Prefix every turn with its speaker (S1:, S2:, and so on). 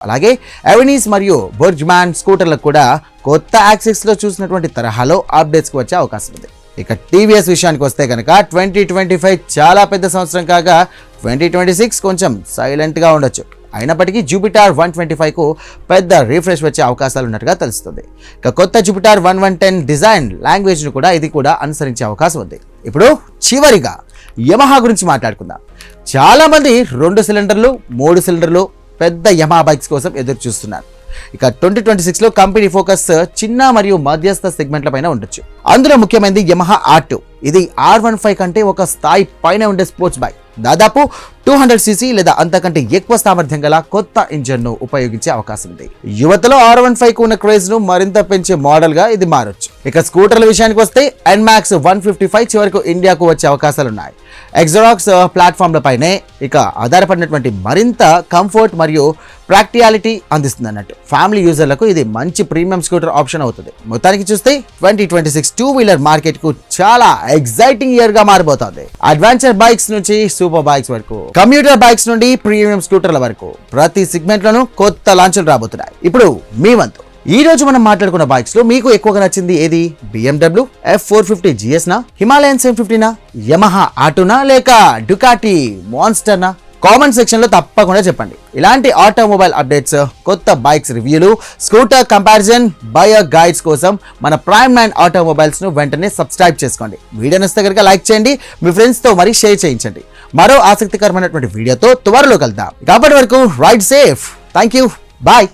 S1: అలాగే ఎవెనీస్ మరియు బుర్జ్మాన్ స్కూటర్లకు కూడా కొత్త యాక్సెస్లో చూసినటువంటి తరహాలో అప్డేట్స్కి వచ్చే అవకాశం ఉంది. ఇక టీవీఎస్ విషయానికి వస్తే కనుక 2025 చాలా పెద్ద సంవత్సరం కాగా 2026 కొంచెం సైలెంట్గా ఉండొచ్చు. అయినప్పటికీ జూపిటర్ 125కు పెద్ద రీఫ్రెష్ వచ్చే అవకాశాలు ఉన్నట్టుగా తెలుస్తుంది. ఇక కొత్త జూపిటర్ 110 డిజైన్ లాంగ్వేజ్ను కూడా ఇది కూడా అనుసరించే అవకాశం ఉంది. ఇప్పుడు చివరిగా యమహా గురించి మాట్లాడుకుందాం. చాలామంది 2 సిలిండర్లు 3 సిలిండర్లు పెద్ద యమహా బైక్స్ కోసం ఎదురు చూస్తున్నారు. ఇక 2026లో కంపెనీ ఫోకస్ చిన్న మరియు మధ్యస్థ సెగ్మెంట్ల పైన ఉండొచ్చు. అందులో ముఖ్యమైనది యమహా R2. ఇది R15 కంటే ఒక స్థాయి పైన ఉండే స్పోర్ట్స్ బైక్. దాదాపు 200cc లేదా అంతకంటే ఎక్కువ సామర్థ్యం గల కొత్త ఇంజన్ను ఉపయోగించే అవకాశం ఉంది. యువతలో R15కు ఉన్న క్రేజ్ ను మరింత పెంచే మోడల్ గా ఇది మారొచ్చు. ఇక స్కూటర్ల విషయానికి వస్తే NMAX 155 చివరకు ఇండియాకు వచ్చే అవకాశాలున్నాయి. ఎక్సరాక్స్ ప్లాట్ఫామ్లపైనే ఇక ఆధారపడినటువంటి మరింత కంఫర్ట్ మరియు ప్రాక్టియాలిటీ అందిస్తుంది అన్నట్టు. ఫ్యామిలీ యూజర్లకు ఇది మంచి ప్రీమియం స్కూటర్ ఆప్షన్ అవుతుంది. మొత్తానికి చూస్తే 2026 టూ వీలర్ మార్కెట్ కు చాలా ఎగ్జైటింగ్ ఇయర్ గా మారబోతోంది. అడ్వెంచర్ బైక్స్ నుంచి సూపర్ బైక్స్ వరకు, కమ్యూటర్ బైక్స్ నుండి ప్రీమియం స్కూటర్ల వరకు ప్రతి సెగ్మెంట్ లోనూ కొత్త లాంచ్లు రాబోతున్నాయి. ఇప్పుడు మీ వంతు. ఈ రోజు మనం మాట్లాడుకున్న బైక్స్ లో మీకు ఎక్కువగా నచ్చింది ఏది? BMW F450 GS నా, హిమాలయన్ 750 నా, యమహా R2 నా, లేక డుకాటి మాన్స్టర్ నా? కామెంట్ సెక్షన్ లో తప్పకుండా చెప్పండి. ఇలాంటి ఆటోమొబైల్ అప్డేట్స్, కొత్త బైక్స్ రివ్యూలు, స్కూటర్ కంపారిజన్, బయర్ గైడ్స్ కోసం మన Prime9 ఆటోమొబైల్స్ ను వెంటనే సబ్స్క్రైబ్ చేసుకోండి. వీడియో నచ్చితే కనుక లైక్ చేయండి, మీ ఫ్రెండ్స్ తో మరి షేర్ చేయించండి. మరో ఆసక్తికరమైనటువంటి వీడియోతో త్వరలో కలుద్దాం. అప్పటి వరకు ride safe. Thank you. Bye.